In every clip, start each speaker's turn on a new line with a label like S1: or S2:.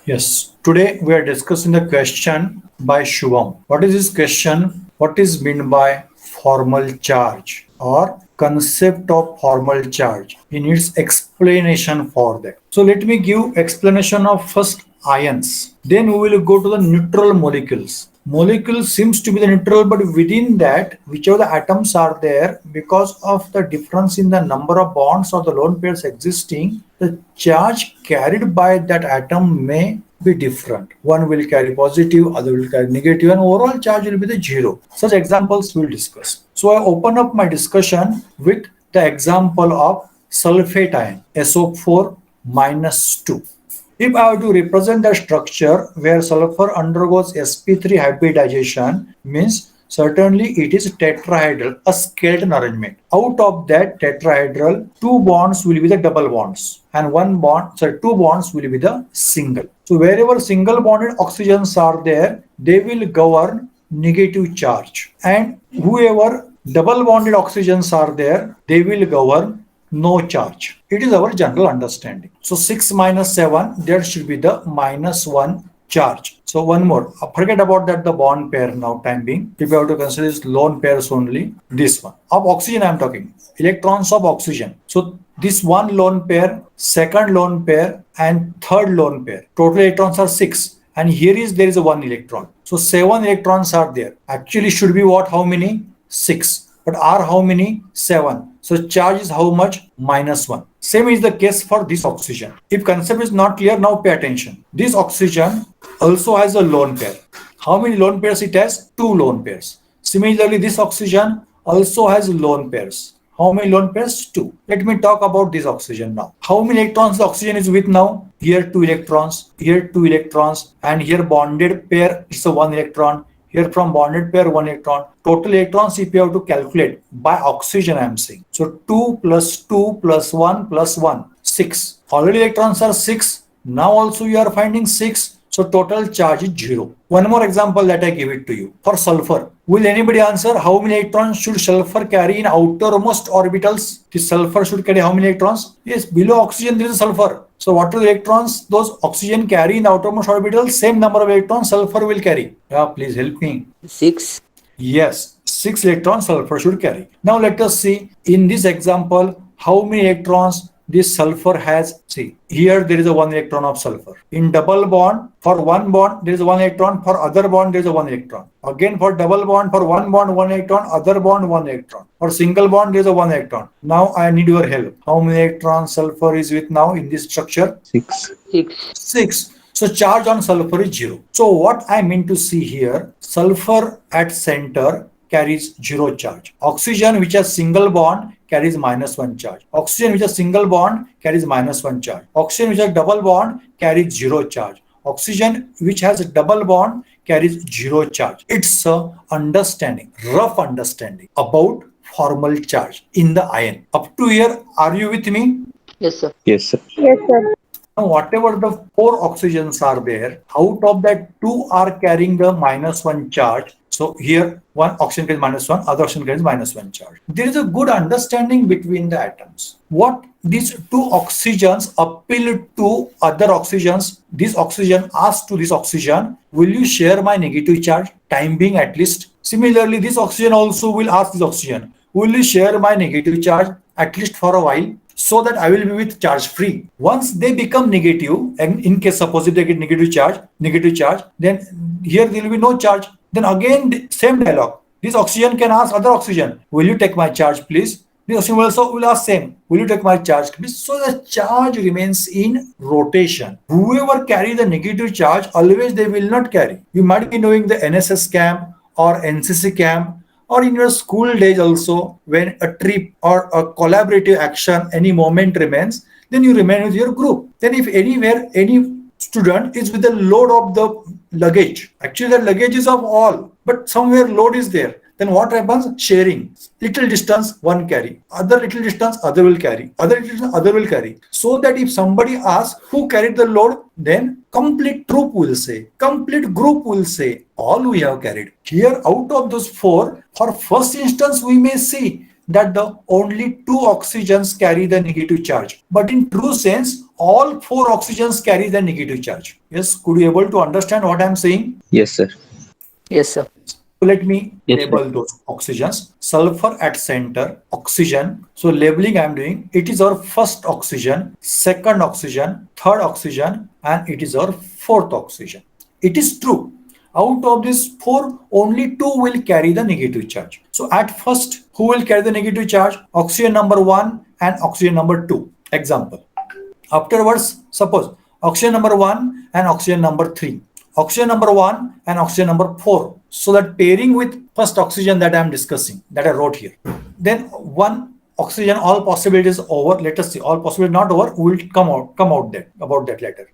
S1: Yes. Today we are discussing the question by Shubham. What is this question? What is meant by formal charge or concept of formal charge? He needs explanation for that. So let me give explanation of first ions. Then we will go to the neutral molecules. Molecule seems to be the neutral, but within that, whichever the atoms are there, because of the difference in the number of bonds or the lone pairs existing, the charge carried by that atom may be different. One will carry positive, other will carry negative, and overall charge will be the zero. Such examples we'll discuss. So I open up my discussion with the example of sulfate ion, SO4 minus 2. If I have to represent the structure where sulfur undergoes sp3 hybridization, means certainly it is tetrahedral, a skeleton arrangement. Out of that tetrahedral, two bonds will be the double bonds and two bonds will be the single. So wherever single bonded oxygens are there, they will govern negative charge, and whoever double bonded oxygens are there, they will govern no charge. It is our general understanding. So 6 minus 7, there should be the minus 1 charge. So one more. Forget about that the bond pair now time being. If you have to consider this lone pairs only, this one. Of oxygen I am talking. Electrons of oxygen. So this one lone pair, second lone pair and third lone pair. Total electrons are 6. And here there is a 1 electron. So 7 electrons are there. Actually should be what? How many? 6. But are how many? 7. So charge is how much? Minus 1. Same is the case for this oxygen. If concept is not clear, now pay attention. This oxygen also has a lone pair. How many lone pairs it has? 2 lone pairs. Similarly, this oxygen also has lone pairs. How many lone pairs? 2. Let me talk about this oxygen now. How many electrons the oxygen is with now? Here 2 electrons, here 2 electrons, and here bonded pair, it's a 1 electron. Here from bonded pair 1 electron. Total electrons if you have to calculate by oxygen I am saying. So 2 plus 2 plus 1 plus 1, 6. Already electrons are 6. Now also you are finding 6. So total charge is 0. One more example that I give it to you. For sulfur, will anybody answer how many electrons should sulfur carry in outermost orbitals? The sulfur should carry how many electrons? Yes, below oxygen there is sulfur. So what are the electrons those oxygen carry in the outermost orbitals? Same number of electrons sulfur will carry. Yeah, please help me.
S2: 6.
S1: Yes, 6 electrons sulfur should carry. Now let us see in this example how many electrons this sulfur has. See, here there is a 1 electron of sulfur. In double bond, for one bond there is 1 electron, for other bond there is a 1 electron. Again for double bond, for one bond 1 electron, other bond 1 electron. For single bond there is a 1 electron. Now I need your help. How many electrons sulfur is with now in this structure?
S3: 6.
S2: 6.
S1: 6. So charge on sulfur is 0. So what I mean to see here, sulfur at center carries 0 charge. Oxygen which has single bond carries minus 1 charge. Oxygen which has single bond carries minus 1 charge. Oxygen which has double bond carries 0 charge. Oxygen which has a double bond carries 0 charge. It's a understanding, rough understanding about formal charge in the ion. Up to here, are you with me?
S2: Yes, sir.
S3: Yes, sir.
S4: Yes, sir.
S1: Now, whatever the 4 oxygens are there, out of that 2 are carrying the minus 1 charge. So here one oxygen carries minus 1, other oxygen carries minus 1 charge. There is a good understanding between the atoms. What these 2 oxygens appeal to other oxygens, this oxygen asks to this oxygen, will you share my negative charge? Time being at least. Similarly, this oxygen also will ask this oxygen, will you share my negative charge at least for a while? So that I will be with charge free. Once they become negative, and in case suppose if they get negative charge, then here there will be no charge. Then again same dialogue. This oxygen can ask other oxygen, will you take my charge please? This oxygen also will ask same, will you take my charge please? So the charge remains in rotation. Whoever carry the negative charge, always they will not carry. You might be knowing the NSS camp or NCC camp, or in your school days also, when a trip or a collaborative action, any moment remains, then you remain with your group. Then if anywhere any student is with the load of the luggage, actually the luggage is of all, but somewhere load is there, then what happens? Sharing. Little distance one carry, other little distance other will carry, other little distance other will carry. So that if somebody asks who carried the load, then complete troop will say, complete group will say, all we have carried. Here out of those 4, for first instance we may see that the only 2 oxygens carry the negative charge. But in true sense, all 4 oxygens carry the negative charge. Yes, could you able to understand what I am saying?
S2: Yes, sir.
S3: Yes, sir.
S1: Let me
S2: Yes, sir.
S1: label those oxygens. Sulfur at center, oxygen. So labeling I am doing, it is our first oxygen, second oxygen, third oxygen, and it is our fourth oxygen. It is true. Out of these 4, only 2 will carry the negative charge. So at first, who will carry the negative charge? Oxygen number 1 and oxygen number 2. Example. Afterwards, suppose oxygen number 1 and oxygen number 3. Oxygen number 1 and oxygen number 4. So that pairing with first oxygen that I am discussing, that I wrote here. Then one oxygen, all possibilities over. Let us see, all possibilities not over. Will come out that about that later.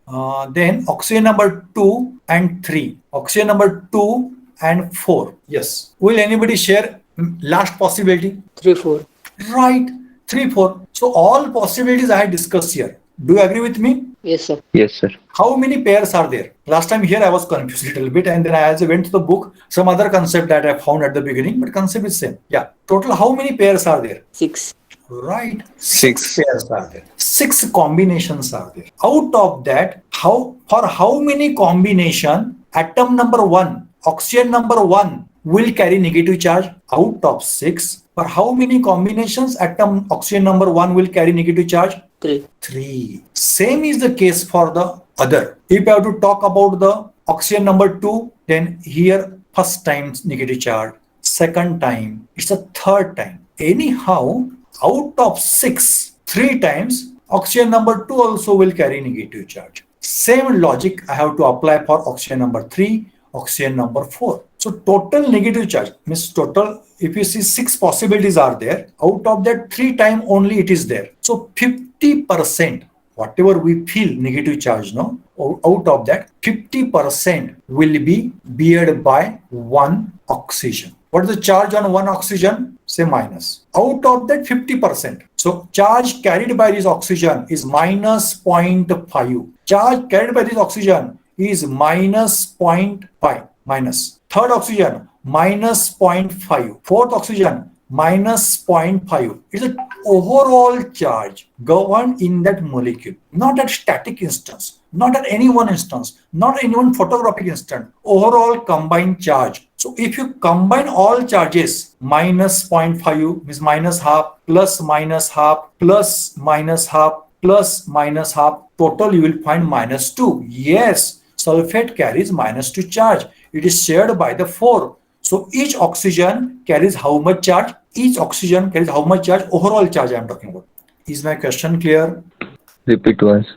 S1: Then oxygen number 2 and 3. Oxygen number 2 and 4. Yes. Will anybody share last possibility?
S3: 3, 4.
S1: Right. 3, 4. So all possibilities I discussed here. Do you agree with me?
S3: Yes, sir.
S2: Yes, sir.
S1: How many pairs are there? Last time here I was confused a little bit, and then as I went to the book, some other concept that I found at the beginning, but concept is same. Yeah. Total how many pairs are there?
S3: 6.
S1: Right.
S2: 6.
S1: Pairs are there. 6 combinations are there. Out of that, for how many combination atom number 1, oxygen number 1 will carry negative charge? Out of 6, for how many combinations atom oxygen number 1 will carry negative charge?
S3: 3.
S1: 3. Same is the case for the other. If I have to talk about the oxygen number 2, then here first time negative charge, second time, it's a third time. Anyhow, out of 6, 3 times oxygen number 2 also will carry negative charge. Same logic I have to apply for oxygen number 3, oxygen number 4. So total negative charge means total, if you see 6 possibilities are there, out of that 3 times only it is there. So 50%, whatever we feel negative charge, no, out of that 50% will be beared by 1 oxygen. What is the charge on 1 oxygen? Say minus. Out of that 50%. So charge carried by this oxygen is minus 0.5. Charge carried by this oxygen is minus 0.5. Minus. Third oxygen, minus 0.5. Fourth oxygen, minus 0.5. It's an overall charge governed in that molecule, not at static instance, not at any one instance, not any one photographic instant. Overall combined charge. So if you combine all charges, minus 0.5 means minus half, plus minus half, plus minus half, plus minus half, total you will find minus 2. Yes, sulfate carries minus 2 charge. It is shared by the 4. So each oxygen carries how much charge? Each oxygen carries how much charge? Overall charge I am talking about. Is my question clear?
S2: Repeat once.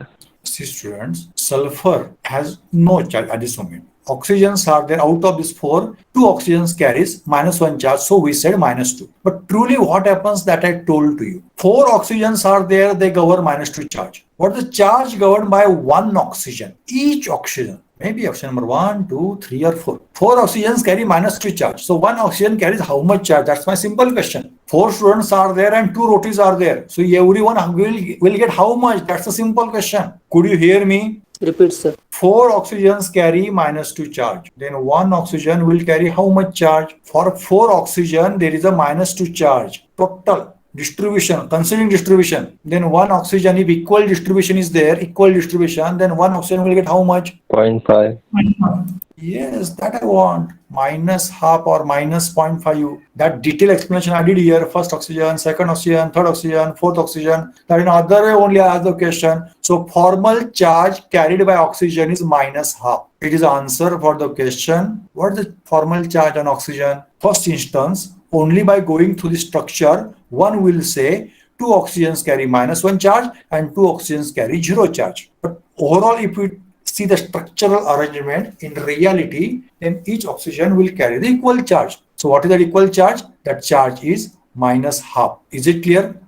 S1: See students, sulfur has no charge at this moment. Oxygens are there. Out of these 4, 2 oxygens carries minus 1 charge. So we said minus 2. But truly what happens that I told to you? 4 oxygens are there. They govern minus 2 charge. What is the charge governed by 1 oxygen? Each oxygen. Maybe oxygen number 1, 2, 3 or 4. 4 oxygens carry minus 2 charge. So 1 oxygen carries how much charge? That's my simple question. 4 students are there and 2 rotis are there. So everyone will get how much? That's a simple question. Could you hear me?
S3: Repeat, sir.
S1: 4 oxygens carry minus 2 charge. Then 1 oxygen will carry how much charge? For 4 oxygen, there is a minus 2 charge. Total distribution, considering distribution. Then 1 oxygen, if equal distribution is there, equal distribution, then 1 oxygen will get how much?
S2: 0.5.
S1: Yes, that I want. Minus half or minus 0.5. That detailed explanation I did here. First oxygen, second oxygen, third oxygen, fourth oxygen. That in other way only I ask the question. So formal charge carried by oxygen is minus half. It is answer for the question. What is the formal charge on oxygen? First instance, only by going through the structure, one will say 2 oxygens carry minus 1 charge and 2 oxygens carry 0 charge. But overall, if we see the structural arrangement in reality, then each oxygen will carry the equal charge. So what is that equal charge? That charge is minus half. Is it clear?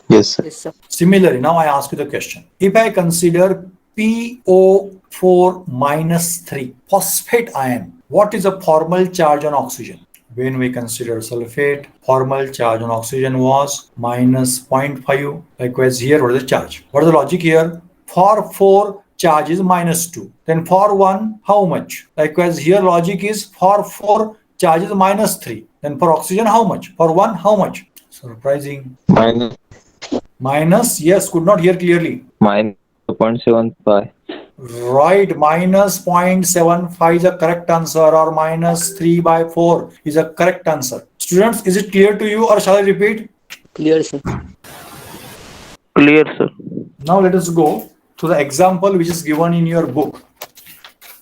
S2: Yes, sir.
S3: Yes, sir.
S1: Similarly, now I ask you the question. If I consider PO4 minus 3 phosphate ion, what is the formal charge on oxygen? When we consider sulfate, formal charge on oxygen was minus 0.5. Likewise here, what is the charge? What is the logic here? For 4, charge is minus 2. Then for 1, how much? Likewise here, logic is for 4, charge is minus 3. Then for oxygen, how much? For 1, how much? Surprising.
S2: Minus
S1: Minus, yes, could not hear clearly.
S2: minus 0.75.
S1: Right, minus 0.75 is a correct answer, or minus 3 by 4 is a correct answer. Students, is it clear to you, or shall I repeat?
S3: Clear, sir.
S4: Clear, sir.
S1: Now let us go to the example which is given in your book.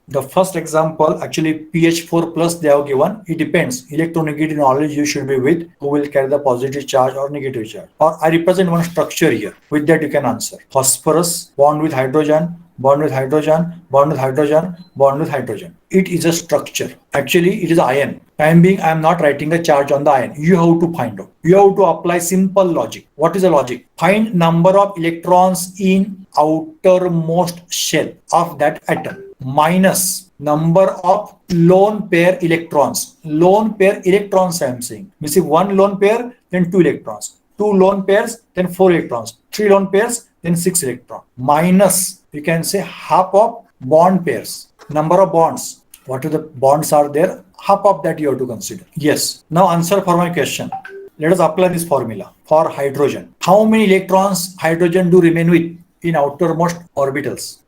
S1: The first example, actually pH4 plus they have given. It depends. Electronegativity knowledge you should be with, who will carry the positive charge or negative charge. Or I represent one structure here. With that you can answer. Phosphorus bond with hydrogen, bond with hydrogen, bond with hydrogen, bond with hydrogen. It is a structure. Actually, it is ion. Time being, I am not writing a charge on the ion. You have to find out. You have to apply simple logic. What is the logic? Find number of electrons in outermost shell of that atom minus number of lone pair electrons. Lone pair electrons I am saying. Means if one lone pair, then 2 electrons. 2 lone pairs, then 4 electrons. 3 lone pairs, then 6 electrons. Minus, you can say half of bond pairs. Number of bonds. What are the bonds are there? Half of that you have to consider. Yes. Now answer for my question. Let us apply this formula for hydrogen. How many electrons hydrogen do remain with in outermost orbitals?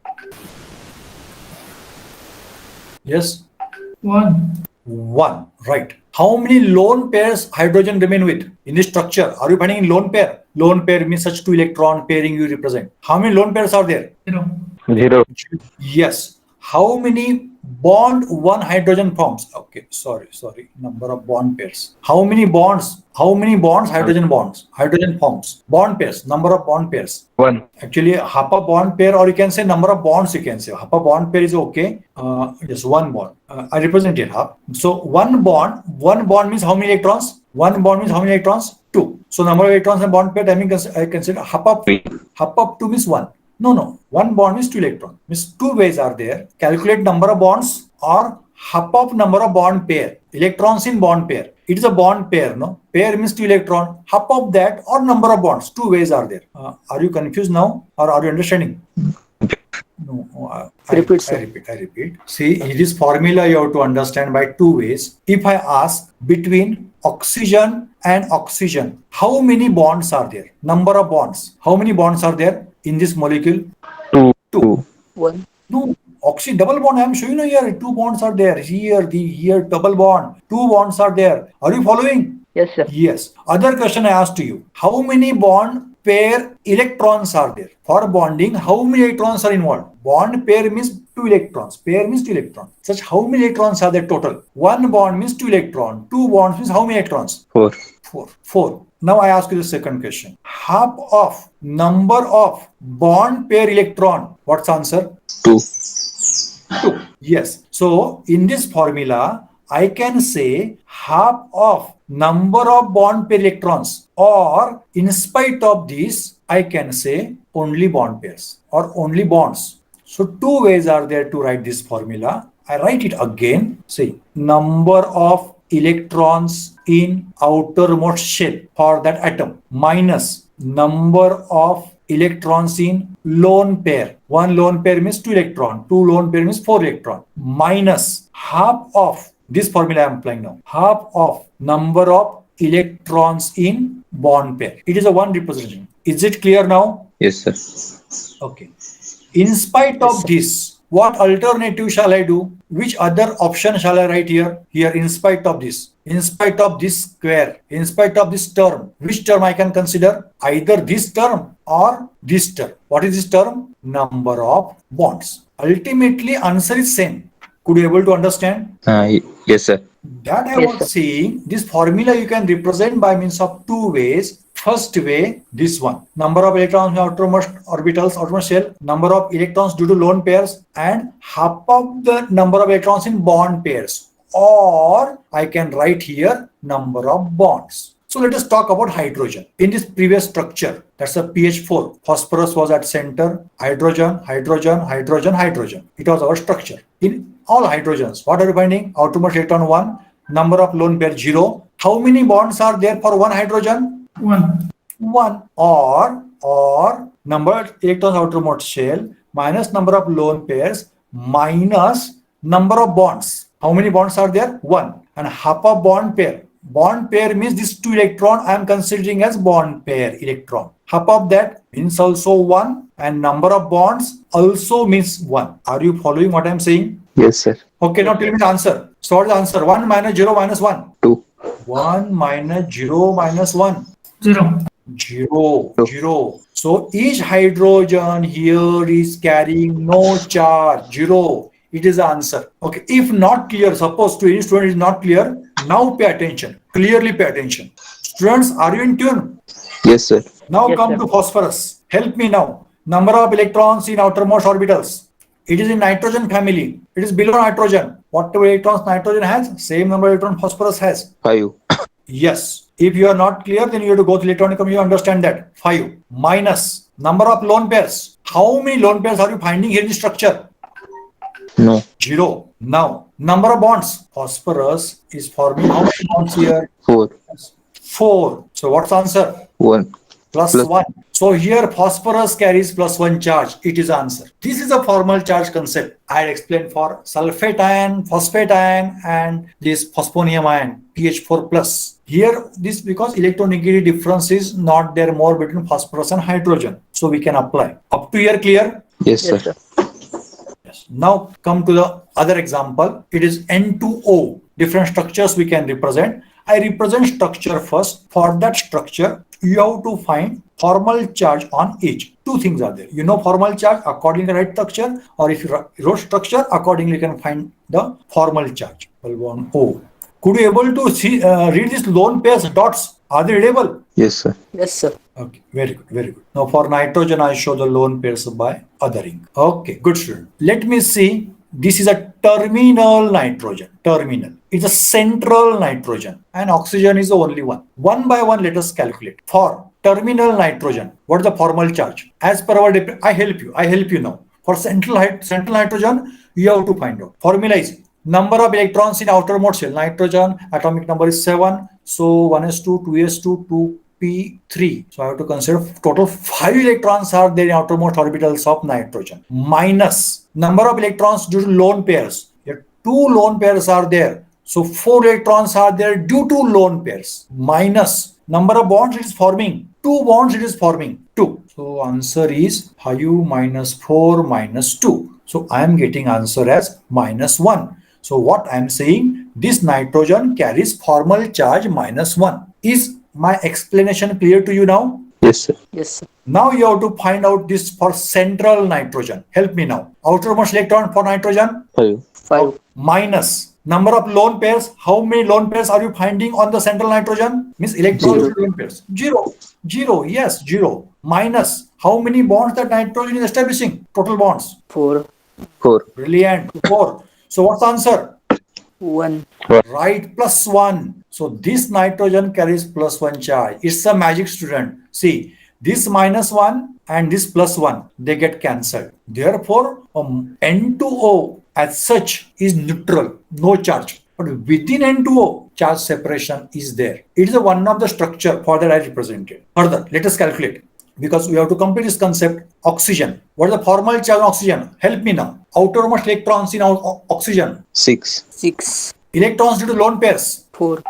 S1: Yes?
S5: 1.
S1: 1. Right. How many lone pairs hydrogen remain with in this structure? Are you finding in lone pair? Lone pair means such 2 electron pairing you represent. How many lone pairs are there?
S5: 0.
S4: 0.
S1: Yes. How many bond one hydrogen forms? Okay, sorry. Number of bond pairs. How many bonds hydrogen forms? Bond pairs. Number of bond pairs.
S4: 1.
S1: Actually, half a bond pair, or you can say number of bonds. You can say half a bond pair is okay. Just one bond. I represent it half. So one bond means how many electrons? One bond means how many electrons? 2. So number of electrons in bond pair, I consider half of 2 means 1. No. One bond means 2 electrons. Means 2 ways are there. Calculate number of bonds or half of number of bond pair. Electrons in bond pair. It is a bond pair, no? Pair means 2 electron. Half of that or number of bonds. 2 ways are there. Are you confused now, or are you understanding? No. I repeat. See, in this formula you have to understand by 2 ways. If I ask between oxygen and oxygen, how many bonds are there? Number of bonds. How many bonds are there in this molecule? 2.
S3: 1.
S1: No, oxygen double bond. I am showing you here. 2 bonds are there. Here double bond. 2 bonds are there. Are you following?
S3: Yes, sir.
S1: Yes. Other question I asked to you. How many bond pair electrons are there? For bonding, how many electrons are involved? Bond pair means 2 electrons. Pair means 2 electrons. Such how many electrons are there total? One bond means 2 electrons. 2 bonds means how many electrons?
S2: 4.
S1: 4. Now I ask you the second question. Half of number of bond pair electron. What's the answer?
S2: 2.
S1: 2. Yes. So in this formula, I can say half of number of bond pair electrons, or in spite of this, I can say only bond pairs or only bonds. So 2 ways are there to write this formula. I write it again. See, number of electrons in outermost shell for that atom minus number of electrons in lone pair. One lone pair means 2 electron. 2 lone pair means 4 electron. Minus half of this formula I am applying now. Half of number of electrons in bond pair. It is a one representation. Is it clear now?
S2: Yes, sir.
S1: Okay. In spite of this, what alternative shall I do? Which other option shall I write here? Here, in spite of this. In spite of this square. In spite of this term. Which term I can consider? Either this term or this term. What is this term? Number of bonds. Ultimately, answer is same. Could you able to understand?
S2: Yes, sir.
S1: That I
S3: Yes,
S1: was saying, this formula you can represent by means of 2 ways. First way, this one. Number of electrons in outermost orbitals, outermost shell, number of electrons due to lone pairs, and half of the number of electrons in bond pairs. Or I can write here number of bonds. So let us talk about hydrogen. In this previous structure, that's a pH4. Phosphorus was at center, hydrogen. It was our structure. In all hydrogens, what are you finding? Outermost electron 1, number of lone pair 0. How many bonds are there for one hydrogen?
S5: 1.
S1: 1. Or number of electrons outermost shell minus number of lone pairs minus number of bonds. How many bonds are there? 1. And half of bond pair. Bond pair means this 2 electron I am considering as bond pair electron. Half of that means also 1. and number of bonds also means 1. Are you following what I'm saying?
S2: Yes, sir.
S1: Okay, now tell me the answer. So what is the answer? 1 minus 0 minus 1.
S2: 2.
S1: 1 minus 0 minus 1.
S4: 0.
S1: 0. So each hydrogen here is carrying no charge. 0. It is the answer. Okay. If not clear, suppose to any student is not clear, now pay attention. Clearly pay attention. Students, are you in tune?
S2: Yes, sir.
S1: Now
S3: Yes,
S1: come
S3: sir.
S1: to phosphorus. Help me now. Number of electrons in outermost orbitals. It is in nitrogen family. It is below nitrogen. Whatever electrons nitrogen has, same number of electrons phosphorus has.
S2: 5.
S1: Yes. If you are not clear, then you have to go to electronic chemistry. You understand that. 5 minus number of lone pairs. How many lone pairs are you finding here in the structure?
S2: No.
S1: 0. Now, number of bonds. Phosphorus is forming how many bonds here?
S2: 4.
S1: 4. So what's the answer?
S2: 1.
S1: Plus 1. So here phosphorus carries plus 1 charge. It is the answer. This is a formal charge concept. I had explained for sulfate ion, phosphate ion, and this phosphonium ion, pH4 plus. Here, this because electronegativity difference is not there more between phosphorus and hydrogen. So we can apply. Up to here, clear?
S2: Yes, sir.
S3: Yes, sir.
S1: Yes. Now come to the other example. It is N2O. Different structures we can represent. I represent structure first. For that structure, you have to find formal charge on each. Two things are there. You know formal charge according to right structure, or if you wrote structure, accordingly you can find the formal charge. One O. Could you able to see read these lone pairs dots? Are they readable?
S2: Yes, sir.
S3: Yes, sir.
S1: Okay, very good, very good. Now for nitrogen, I show the lone pairs by othering. Okay, good student. Let me see. This is a terminal nitrogen. Terminal. It's a central nitrogen, and oxygen is the only one. One by one, let us calculate. For terminal nitrogen, what is the formal charge? As per our, I help you now. For central nitrogen, you have to find out. Formula is number of electrons in outermost shell. Nitrogen atomic number is 7. So 1s2, 2s2, 2p3. So I have to consider total 5 electrons are there in outermost orbitals of nitrogen. Minus number of electrons due to lone pairs. Here 2 lone pairs are there. So 4 electrons are there due to lone pairs. Minus number of bonds it is forming. 2 bonds it is forming. 2. So answer is 5 minus 4 minus 2. So I am getting answer as minus 1. So what I am saying, this nitrogen carries formal charge minus 1. Is my explanation clear to you now?
S2: Yes, sir.
S3: Yes, sir.
S1: Now you have to find out this for central nitrogen. Help me now. Outermost electron for nitrogen?
S2: 5.
S3: 5.
S1: Minus number of lone pairs. How many lone pairs are you finding on the central nitrogen? Means electrons
S2: 0.
S1: lone pairs. 0. Yes, 0. Minus how many bonds that nitrogen is establishing? Total bonds.
S3: 4.
S2: 4.
S1: Brilliant. 4. So what's the answer?
S3: 1.
S1: Right, plus 1. So this nitrogen carries plus 1 charge. It's a magic, student. See, this minus 1 and this plus 1, they get cancelled. Therefore, N2O as such is neutral, no charge. But within N2O, charge separation is there. It is one of the structure for that I represented. Further, let us calculate. Because we have to complete this concept. Oxygen. What is the formal charge on oxygen? Help me now. Outermost electrons in oxygen.
S2: 6.
S3: 6.
S1: Electrons due to lone pairs.
S3: 4.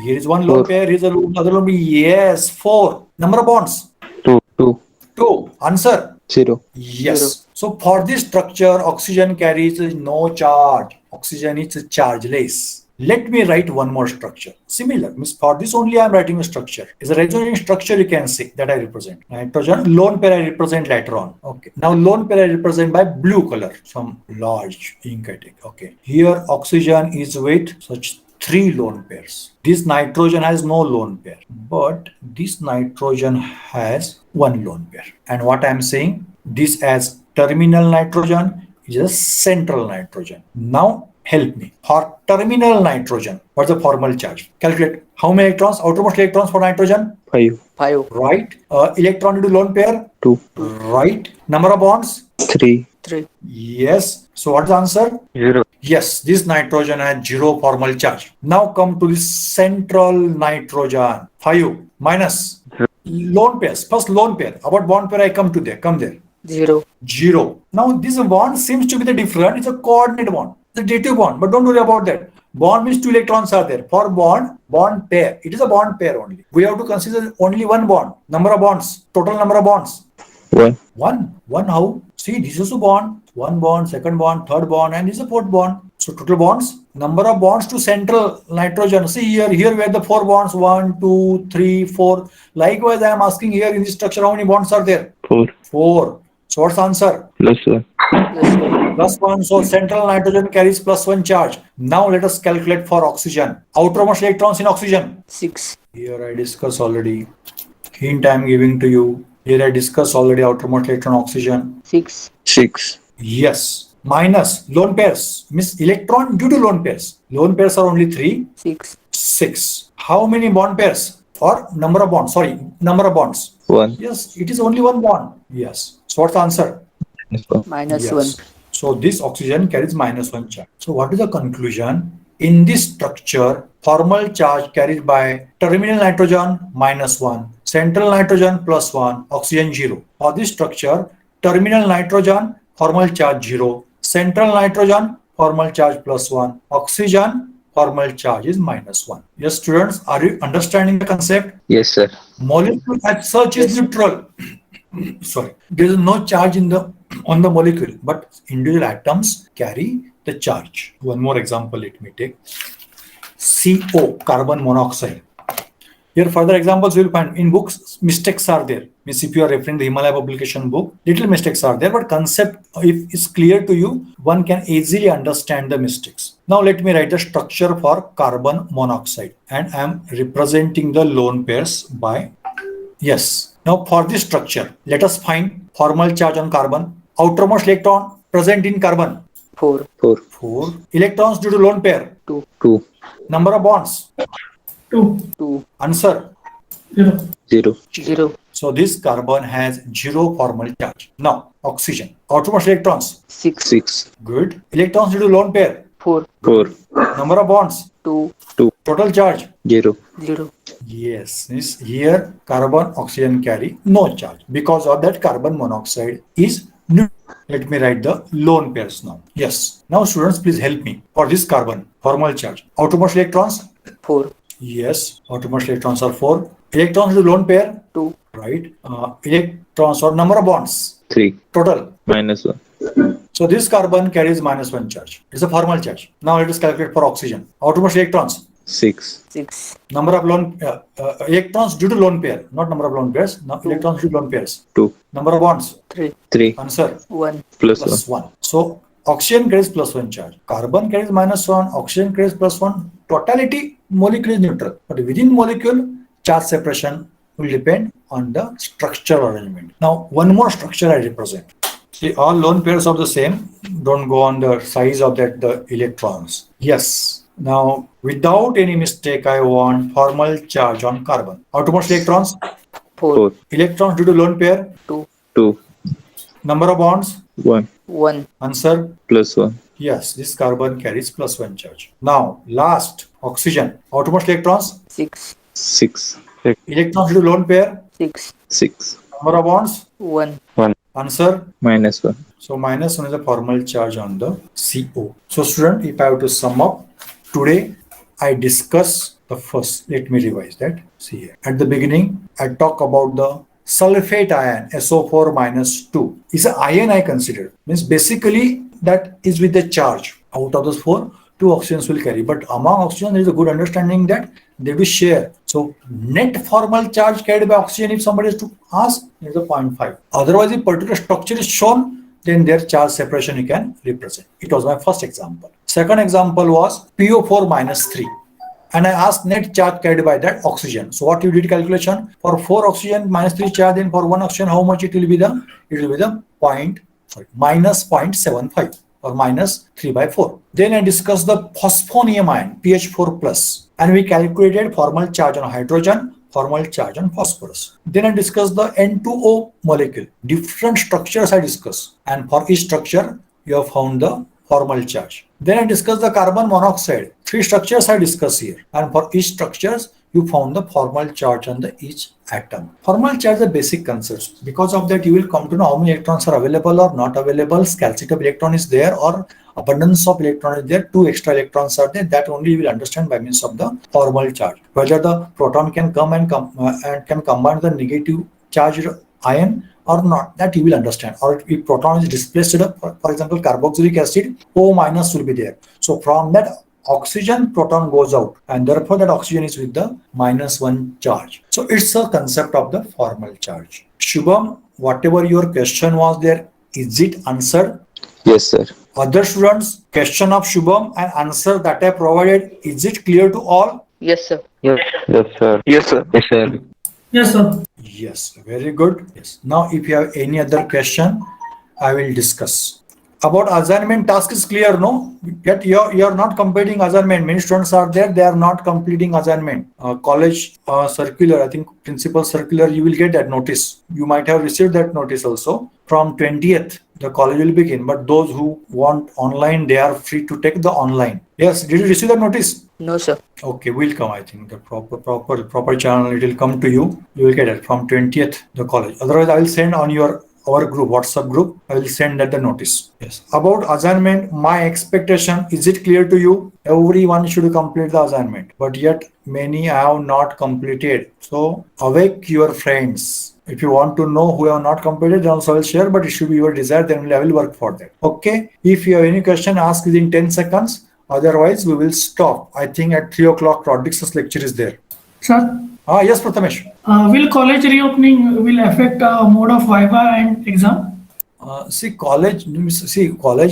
S1: Here is one lone
S2: 4.
S1: pair, here is another lone pair. Yes, 4. Number of bonds?
S2: 2. 2.
S1: 2. Answer?
S2: 0.
S1: Yes.
S3: 0.
S1: So for this structure, oxygen carries no charge. Oxygen is chargeless. Let me write one more structure. Similar. Means for this only I am writing a structure. It's a resonating structure you can see that I represent. Nitrogen, lone pair I represent later on. Okay. Now lone pair I represent by blue color. Some large ink I take. Okay. Here oxygen is with such 3 lone pairs. This nitrogen has no lone pair. But this nitrogen has 1 lone pair. And what I am saying, this as terminal nitrogen is a central nitrogen. Now help me. For terminal nitrogen, what's the formal charge? Calculate. How many electrons? Outermost electrons for nitrogen?
S2: 5.
S3: 5.
S1: Right. Electron into lone pair?
S2: 2.
S1: Right. Number of bonds?
S2: 3.
S3: 3.
S1: Yes. So what's the answer?
S2: 0.
S1: Yes, this nitrogen has 0 formal charge. Now come to this central nitrogen. 5 minus lone pairs. First lone pair. About bond pair I come to there. Come there.
S3: 0.
S1: 0. Now this bond seems to be the different. It's a coordinate bond. The dative bond, but don't worry about that. Bond means 2 electrons are there. For bond pair. It is a bond pair only. We have to consider only one bond. Number of bonds. Total number of bonds.
S2: 1.
S1: One how? See, this is a bond. One bond, second bond, third bond, and this is a fourth bond. So total bonds, number of bonds to central nitrogen. See here we have the 4 bonds. 1, 2, 3, 4. Likewise, I am asking here in this structure how many bonds are there?
S2: 4.
S1: 4. So what's the answer?
S2: +1.
S3: Plus 1.
S1: +1. So central nitrogen carries +1 charge. Now let us calculate for oxygen. Outermost electrons in oxygen.
S3: 6.
S1: Here I discussed already. Hint I am giving to you. Here I discussed already outermost electron oxygen.
S3: 6.
S2: 6.
S1: Yes. Minus lone pairs. Means electron due to lone pairs. Lone pairs are only 3.
S3: 6.
S1: 6. How many bond pairs? Or number of bonds? Sorry, number of bonds.
S2: 1.
S1: Yes, it is only one bond. Yes. So what's the answer?
S2: -1.
S3: Minus
S1: Yes.
S3: 1.
S1: So this oxygen carries -1 charge. So what is the conclusion? In this structure, formal charge carried by terminal nitrogen -1, central nitrogen +1, oxygen 0. For this structure, terminal nitrogen, formal charge 0, central nitrogen, formal charge +1, oxygen, formal charge is -1. Yes, students, are you understanding the concept?
S2: Yes, sir.
S1: Molecule as such is neutral. Sorry, there is no charge on the molecule, but individual atoms carry the charge. One more example, let me take. CO, carbon monoxide. Here further examples you will find in books. Mistakes are there. Means if you are referring the Himalaya publication book, little mistakes are there, but concept, if it's clear to you, one can easily understand the mistakes. Now let me write the structure for carbon monoxide, and I am representing the lone pairs by yes. Now for this structure, let us find formal charge on carbon. Outermost electron present in carbon.
S3: 4.
S2: 4.
S1: 4. Electrons due to lone pair.
S3: 2.
S2: 2.
S1: Number of bonds.
S3: 2.
S1: Answer.
S2: 0.
S3: 0.
S1: So this carbon has 0 formal charge. Now oxygen. Outermost electrons.
S3: 6.
S2: 6.
S1: Good. Electrons due to lone pair.
S3: 4.
S2: 4.
S1: Number of bonds.
S3: 2.
S1: Total charge.
S2: 0.
S3: 0.
S1: Yes. Means here carbon oxygen carry no charge. Because of that, carbon monoxide is neutral. Let me write the lone pairs now. Yes. Now students, please help me. For this carbon, formal charge. Outermost electrons.
S3: 4.
S1: Yes. Outermost electrons are 4. Electrons to lone pair.
S3: 2.
S1: Right. Electrons or number of bonds.
S2: 3.
S1: Total.
S2: -1.
S1: So this carbon carries -1 charge. It's a formal charge. Now let us calculate for oxygen. Outermost electrons.
S2: 6.
S3: 6.
S1: Number of lone electrons due to lone pair, not number of lone pairs. No, electrons due to lone pairs.
S2: 2.
S1: Number of bonds.
S3: 3.
S2: 3.
S1: Answer.
S3: 1.
S2: +1.
S1: +1. So oxygen carries +1 charge. Carbon carries -1. Oxygen carries +1. Totality molecule is neutral, but within molecule charge separation will depend on the structural arrangement. Now one more structure I represent. See, all lone pairs are the same. Don't go on the size of the electrons. Yes. Now, without any mistake, I want formal charge on carbon. Outermost electrons.
S3: 4.
S2: 4.
S1: Electrons due to lone pair.
S3: 2.
S2: 2.
S1: Number of bonds.
S2: 1.
S3: 1.
S1: Answer.
S2: +1.
S1: Yes, this carbon carries +1 charge. Now, last, oxygen. Outermost electrons.
S3: 6.
S2: 6.
S1: Electrons due to lone pair.
S3: 6.
S2: 6.
S1: Number of bonds.
S3: 1.
S1: Answer.
S2: -1.
S1: So -1 is a formal charge on the CO. So student, if I have to sum up, today I discuss the first, let me revise that. See here. At the beginning, I talk about the sulfate ion, SO4 -2. Is an ion I consider. Means basically that is with the charge. Out of those 4, 2 oxygens will carry. But among oxygen, there is a good understanding that they will share. So net formal charge carried by oxygen, if somebody is to ask, is a 0.5. Otherwise, if particular structure is shown, then their charge separation you can represent. It was my first example. Second example was PO4 -3. And I asked net charge carried by that oxygen. So what you did calculation for 4 oxygen -3 charge, then for 1 oxygen, how much it will be the? It will be the -0.75 or -3/4. Then I discussed the phosphonium ion, pH4 plus, and we calculated formal charge on hydrogen, formal charge on phosphorus. Then I discussed the N2O molecule. Different structures I discussed, and for each structure you have found the formal charge. Then I discussed the carbon monoxide. 3 structures I discussed here, and for each structures you found the formal charge on the each atom. Formal charge is a basic concept. Because of that, you will come to know how many electrons are available or not available, scarcity of electron is there or abundance of electron is there, 2 extra electrons are there. That only you will understand by means of the formal charge. Whether the proton can come and can combine the negative charged ion, or not, that you will understand. Or if proton is displaced, for example, carboxylic acid, O minus will be there. So from that oxygen, proton goes out, and therefore that oxygen is with the -1 charge. So it's a concept of the formal charge. Shubham, whatever your question was there, is it answered?
S2: Yes, sir.
S1: Other students, question of Shubham and answer that I provided, is it clear to all?
S3: Yes, sir.
S2: Yes, sir. Yes, sir. Yes, sir.
S4: Yes, sir.
S1: Yes, very good. Yes. Now, if you have any other question, I will discuss. About assignment task is clear, no? Yet you are not completing assignment. Many students are there, they are not completing assignment. College circular, I think principal circular, you will get that notice. You might have received that notice also. From 20th, the college will begin. But those who want online, they are free to take the online. Yes, did you receive that notice?
S3: No, sir.
S1: Okay, will come. I think the proper channel, it will come to you. You will get it from 20th, the college. Otherwise, I will send on our group, WhatsApp group. I will send that the notice. Yes. About assignment, my expectation, is it clear to you? Everyone should complete the assignment, but yet many have not completed. So awake your friends. If you want to know who have not completed, then also I will share, but it should be your desire, then I will work for that. Okay. If you have any question, ask within 10 seconds. Otherwise, we will stop. I think at 3 o'clock, Rodriguez's lecture is there.
S4: Sir,
S1: Yes, Prathamesh.
S4: will college reopening will affect mode of Viva and exam?
S1: College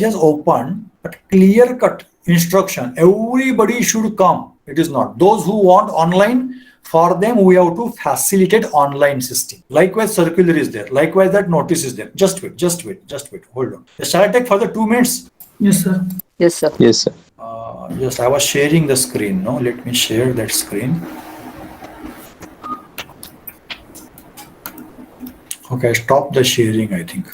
S1: has opened, but clear-cut instruction. Everybody should come. It is not. Those who want online, for them, we have to facilitate online system. Likewise, circular is there. Likewise, that notice is there. Just wait. Hold on. Shall I take further 2 minutes?
S4: Yes, sir.
S3: Yes, sir.
S2: Yes, sir.
S1: Yes, I was sharing the screen. No, let me share that screen. Okay, stop the sharing, I think.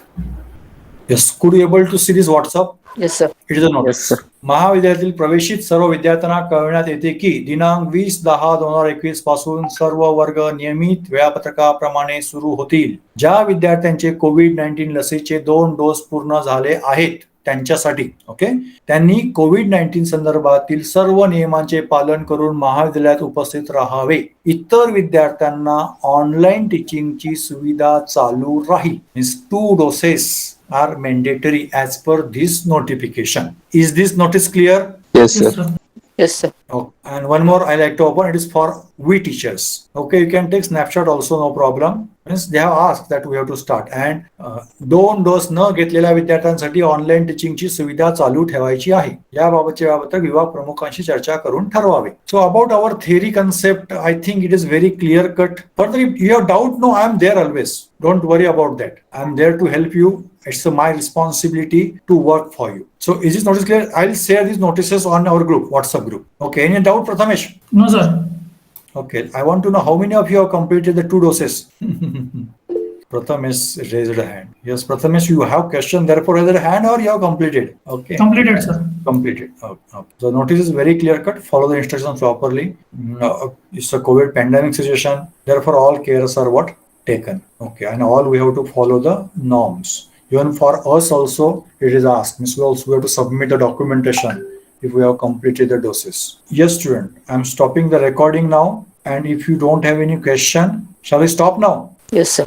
S1: Yes, could you able to see this WhatsApp?
S3: Yes, sir.
S1: It is a notice.
S2: Yes, sir.
S1: महाविद्यालयातील प्रवेशित सर्व विद्यार्थ्यांना कळविण्यात येते की दिनांक 20/10/2021 पासून सर्व वर्ग नियमित वेळापत्रकाप्रमाणे सुरू होतील. ज्या विद्यार्थ्यांचे कोविड-19 लसीचे 2 डोस पूर्ण झाले आहेत त्यांच्यासाठी त्यांनी कोविड-19 संदर्भातील सर्व नियमांचे पालन करून महाविद्यालयात उपस्थित राहावे. इतर विद्यार्थ्यांना ऑनलाईन टीचिंगची सुविधा चालू राहील. Means 2 doses are mandatory as per this notification. Is this notice clear?
S2: Yes,
S4: Yes,
S2: sir.
S4: sir.
S3: Yes, sir.
S1: Oh, and one more I like to open. It is for we teachers. Okay, you can take snapshot also, no problem. Means they have asked that we have to start. And 2 डोस न घेतलेल्या विद्यार्थ्यांसाठी online टीचिंगची सुविधा चालू ठेवायची आहे. याबाबतचे वेळापत्रक विभाग प्रमुखांशी चर्चा करून ठरवावे. So about our theory concept, I think it is very clear cut. Further, if you have doubt, no, I am there always. Don't worry about that. I am there to help you. It's my responsibility to work for you. So is this notice clear? I'll share these notices on our group, WhatsApp group. Okay, any doubt, Prathamesh?
S4: No, sir.
S1: Okay, I want to know how many of you have completed the 2 doses. Prathamesh raised a hand. Yes, Prathamesh, you have question, therefore raise a hand, or you have completed? Okay.
S4: Completed, sir.
S1: Completed. Okay. The notice is very clear cut. Follow the instructions properly. It's a COVID pandemic situation. Therefore, all cares are what? Taken. Okay. And all we have to follow the norms. Even for us also, it is asked. Means we have to submit the documentation if we have completed the doses. Yes, student. I'm stopping the recording now. And if you don't have any question, shall we stop now?
S3: Yes, sir.